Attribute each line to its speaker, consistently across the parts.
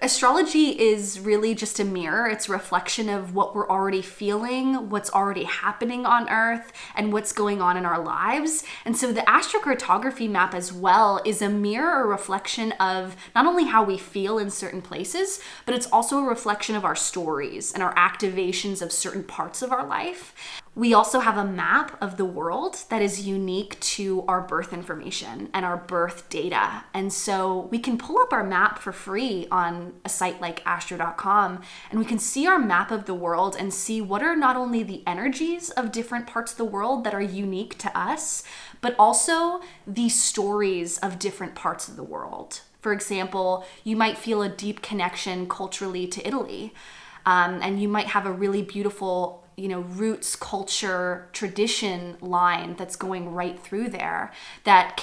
Speaker 1: Astrology is really just a mirror. It's a reflection of what we're already feeling, what's already happening on Earth, and what's going on in our lives. And so the astrocartography map as well is a mirror, a reflection of not only how we feel in certain places, but it's also a reflection of our stories and our activations of certain parts of our life. We also have a map of the world that is unique to our birth information and our birth data. And so we can pull up our map for free on a site like astro.com, and we can see our map of the world and see what are not only the energies of different parts of the world that are unique to us, but also the stories of different parts of the world. For example, you might feel a deep connection culturally to Italy, and you might have a really beautiful roots, culture, tradition line that's going right through there that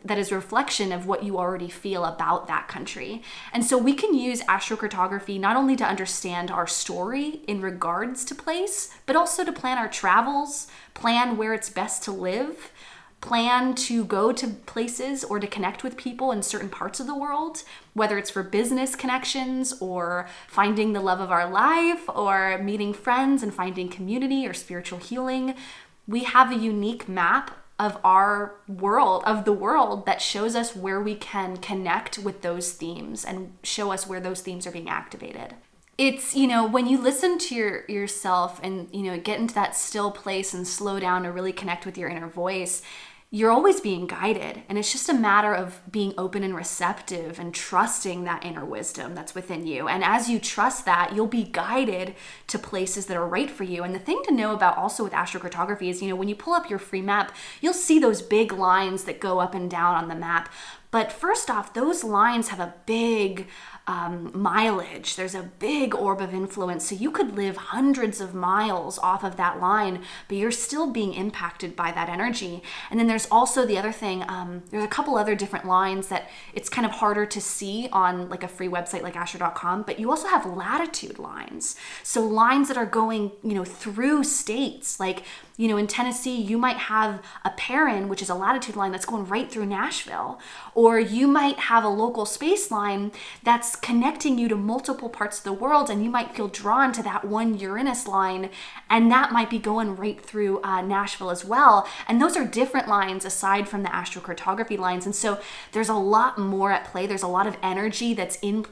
Speaker 1: is a reflection of what you already feel about that country. And so we can use astrocartography not only to understand our story in regards to place, but also to plan our travels, plan where it's best to live, plan to go to places or to connect with people in certain parts of the world, whether it's for business connections or finding the love of our life or meeting friends and finding community or spiritual healing. We have a unique map of our world, of the world, that shows us where we can connect with those themes and show us where those themes are being activated. It's, when you listen to yourself and, get into that still place and slow down to really connect with your inner voice, you're always being guided. And it's just a matter of being open and receptive and trusting that inner wisdom that's within you. And as you trust that, you'll be guided to places that are right for you. And the thing to know about also with astrocartography is, when you pull up your free map, you'll see those big lines that go up and down on the map. But first off, those lines have a big mileage. There's a big orb of influence. So you could live hundreds of miles off of that line, but you're still being impacted by that energy. And then there's also the other thing, there's a couple other different lines that it's kind of harder to see on like a free website like astro.com, but you also have latitude lines. So lines that are going, through states. Like, in Tennessee, you might have a Perrin, which is a latitude line that's going right through Nashville. Or you might have a local space line that's connecting you to multiple parts of the world, and you might feel drawn to that one Uranus line, and that might be going right through Nashville as well. And those are different lines aside from the astrocartography lines. And so there's a lot more at play. There's a lot of energy that's in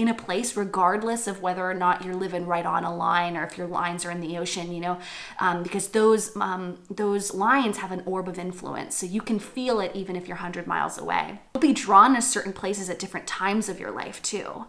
Speaker 1: a place, regardless of whether or not you're living right on a line or if your lines are in the ocean, because those lines have an orb of influence. So you can feel it even if you're 100 miles away. You'll be drawn to certain places at different times of your life too.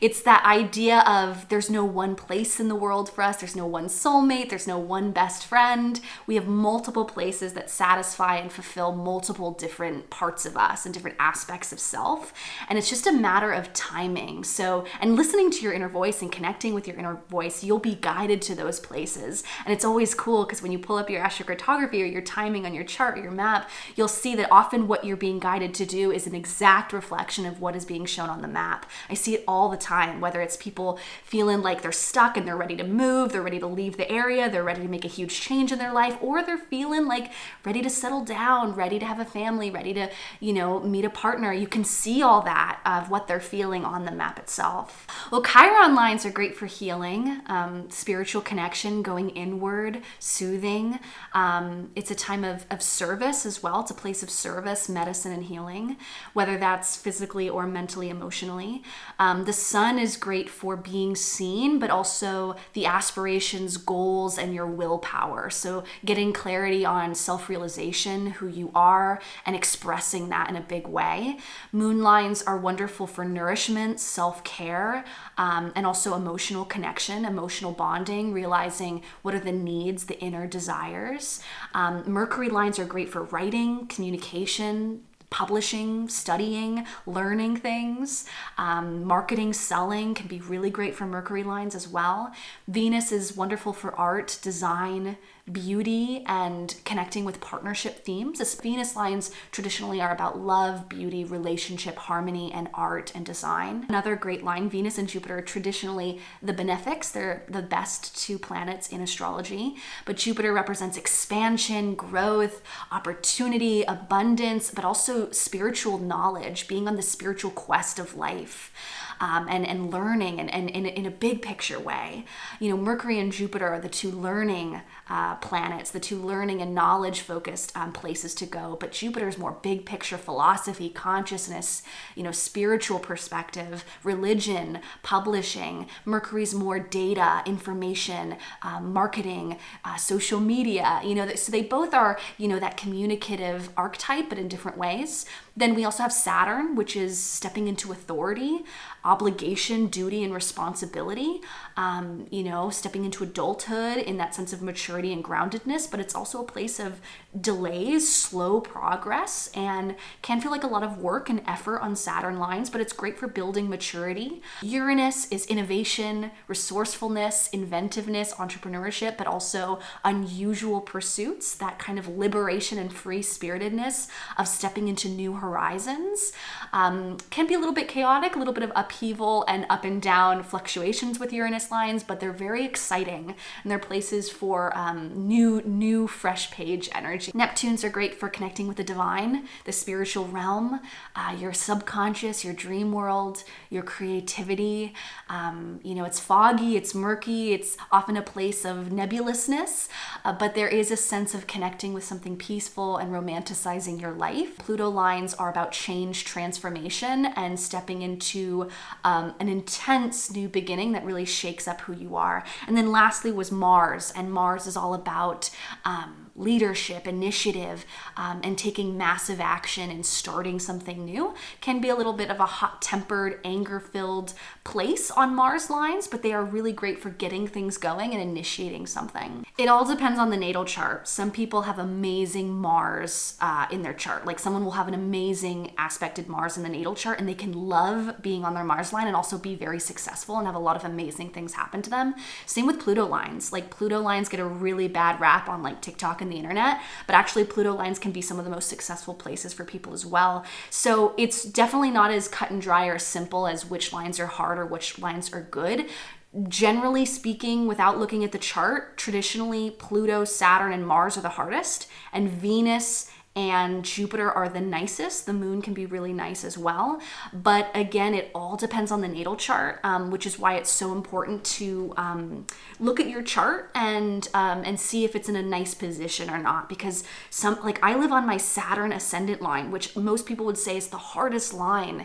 Speaker 1: It's that idea of there's no one place in the world for us. There's no one soulmate. There's no one best friend. We have multiple places that satisfy and fulfill multiple different parts of us and different aspects of self. And it's just a matter of timing. So, and listening to your inner voice and connecting with your inner voice, you'll be guided to those places. And it's always cool because when you pull up your astrocartography or your timing on your chart or your map, you'll see that often what you're being guided to do is an exact reflection of what is being shown on the map. I see it all the time, whether it's people feeling like they're stuck and they're ready to move, they're ready to leave the area, they're ready to make a huge change in their life, or they're feeling like ready to settle down, ready to have a family, ready to, meet a partner. You can see all that of what they're feeling on the map itself. Well, Chiron lines are great for healing, spiritual connection, going inward, soothing. It's a time of service as well. It's a place of service, medicine, and healing, whether that's physically or mentally, emotionally. The sun is great for being seen, but also the aspirations, goals, and your willpower. So getting clarity on self-realization, who you are, and expressing that in a big way. Moon lines are wonderful for nourishment, self-care, and also emotional connection, emotional bonding, realizing what are the needs, the inner desires. Mercury lines are great for writing, communication, publishing, studying, learning things. Marketing, selling can be really great for Mercury lines as well. Venus is wonderful for art, design, beauty, and connecting with partnership themes. As Venus lines traditionally are about love, beauty, relationship, harmony, and art and design. Another great line, Venus and Jupiter, traditionally the benefics. They're the best two planets in astrology, but Jupiter represents expansion, growth, opportunity, abundance, but also spiritual knowledge, being on the spiritual quest of life. and learning and in a big picture way. Mercury and Jupiter are the two learning planets, the two learning and knowledge focused places to go. But Jupiter's more big picture philosophy, consciousness, spiritual perspective, religion, publishing. Mercury's more data, information, marketing, social media. So they both are, that communicative archetype, but in different ways. Then we also have Saturn, which is stepping into authority, obligation, duty, and responsibility, stepping into adulthood in that sense of maturity and groundedness, but it's also a place of delays, slow progress, and can feel like a lot of work and effort on Saturn lines, but it's great for building maturity. Uranus is innovation, resourcefulness, inventiveness, entrepreneurship, but also unusual pursuits, that kind of liberation and free-spiritedness of stepping into new horizons. Can be a little bit chaotic, a little bit of upheaval and up and down fluctuations with Uranus lines, but they're very exciting and they're places for new fresh page energy. Neptunes are great for connecting with the divine, the spiritual realm, your subconscious, your dream world, your creativity. It's foggy, it's murky, it's often a place of nebulousness, but there is a sense of connecting with something peaceful and romanticizing your life. Pluto lines are about change, transformation, and stepping into an intense new beginning that really shakes up who you are. And then lastly was Mars, and Mars is all about leadership, initiative, and taking massive action and starting something new. Can be a little bit of a hot-tempered, anger-filled place on Mars lines, but they are really great for getting things going and initiating something. It all depends on the natal chart. Some people have amazing Mars in their chart. Like someone will have an amazing aspected Mars in the natal chart and they can love being on their Mars line and also be very successful and have a lot of amazing things happen to them. Same with Pluto lines. Like Pluto lines get a really bad rap on like TikTok and the internet, but actually Pluto lines can be some of the most successful places for people as well. So it's definitely not as cut and dry or simple as which lines are hard or which lines are good. Generally speaking, without looking at the chart, traditionally Pluto, Saturn, and Mars are the hardest, and Venus and Jupiter are the nicest. The moon can be really nice as well. But again, it all depends on the natal chart, which is why it's so important to look at your chart and see if it's in a nice position or not. Because I live on my Saturn ascendant line, which most people would say is the hardest line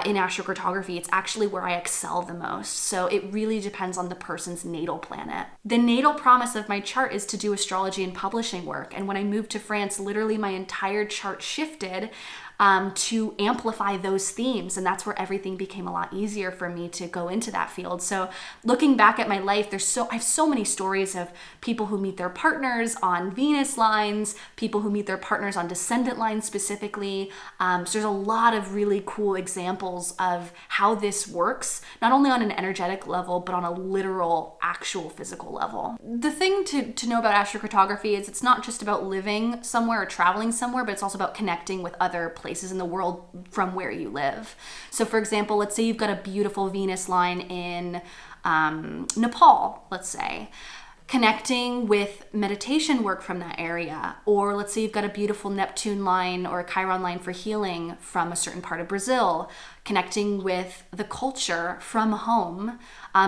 Speaker 1: in astrocartography. It's actually where I excel the most. So it really depends on the person's natal planet. The natal promise of my chart is to do astrology and publishing work. And when I moved to France, literally my entire chart shifted to amplify those themes. And that's where everything became a lot easier for me to go into that field. So looking back at my life, I have so many stories of people who meet their partners on Venus lines, people who meet their partners on descendant lines specifically. So there's a lot of really cool examples of how this works, not only on an energetic level, but on a literal, actual physical level. The thing to know about astrocartography is it's not just about living somewhere or traveling somewhere, but it's also about connecting with other places in the world from where you live. So for example, let's say you've got a beautiful Venus line in Nepal, let's say, connecting with meditation work from that area. Or let's say you've got a beautiful Neptune line or a Chiron line for healing from a certain part of Brazil. Connecting with the culture from home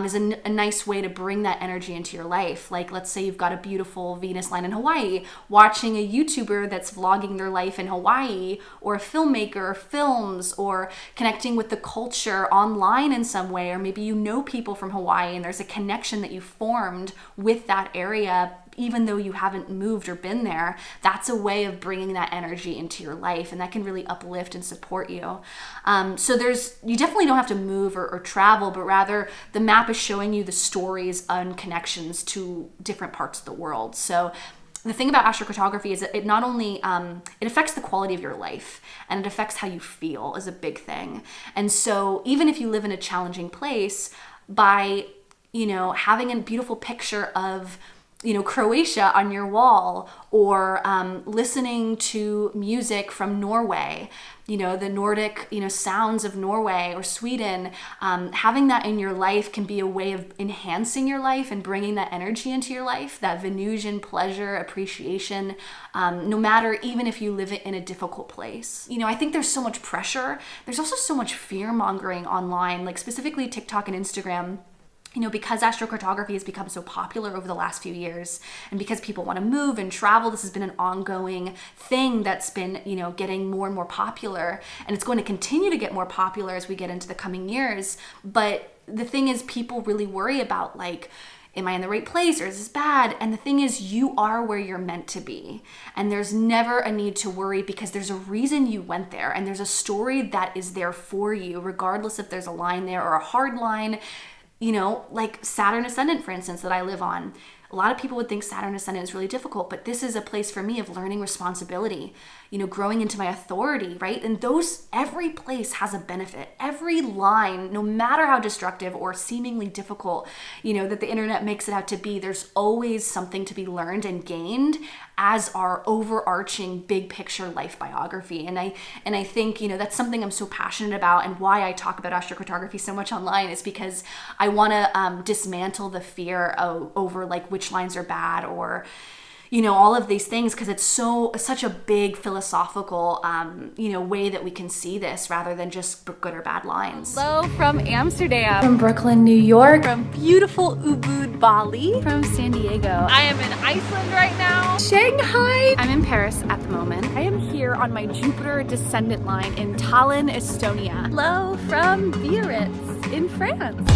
Speaker 1: is a nice way to bring that energy into your life. Like, let's say you've got a beautiful Venus line in Hawaii, watching a YouTuber that's vlogging their life in Hawaii, or a filmmaker, films, or connecting with the culture online in some way, or maybe you know people from Hawaii and there's a connection that you formed with that area even though you haven't moved or been there. That's a way of bringing that energy into your life, and that can really uplift and support you. So you definitely don't have to move or travel, but rather the map is showing you the stories and connections to different parts of the world. So the thing about astrocartography is that it not only, it affects the quality of your life, and it affects how you feel is a big thing. And so even if you live in a challenging place, by having a beautiful picture of Croatia on your wall, or listening to music from Norway, the Nordic, sounds of Norway or Sweden. Having that in your life can be a way of enhancing your life and bringing that energy into your life, that Venusian pleasure, appreciation, no matter, even if you live in a difficult place. I think there's so much pressure. There's also so much fear mongering online, like specifically TikTok and Instagram. Because astrocartography has become so popular over the last few years, and because people want to move and travel, this has been an ongoing thing that's been, getting more and more popular, and it's going to continue to get more popular as we get into the coming years. But the thing is, people really worry about, like, am I in the right place, or is this bad? And the thing is, you are where you're meant to be. And there's never a need to worry, because there's a reason you went there, and there's a story that is there for you, regardless if there's a line there or a hard line. Like Saturn ascendant, for instance, that I live on. A lot of people would think Saturn ascendant is really difficult, but this is a place for me of learning responsibility, growing into my authority, right? And every place has a benefit. Every line, no matter how destructive or seemingly difficult, that the internet makes it out to be, there's always something to be learned and gained as our overarching big picture life biography. And I think, that's something I'm so passionate about, and why I talk about astrocartography so much online is because I want to dismantle the fear over like which lines are bad, or all of these things, because it's such a big philosophical, way that we can see this, rather than just good or bad lines.
Speaker 2: Hello from Amsterdam.
Speaker 1: From Brooklyn, New York.
Speaker 2: From beautiful Ubud, Bali.
Speaker 1: From San Diego.
Speaker 2: I am in Iceland right now.
Speaker 1: Shanghai.
Speaker 2: I'm in Paris at the moment. I am here on my Jupiter descendant line in Tallinn, Estonia. Hello from Biarritz in France.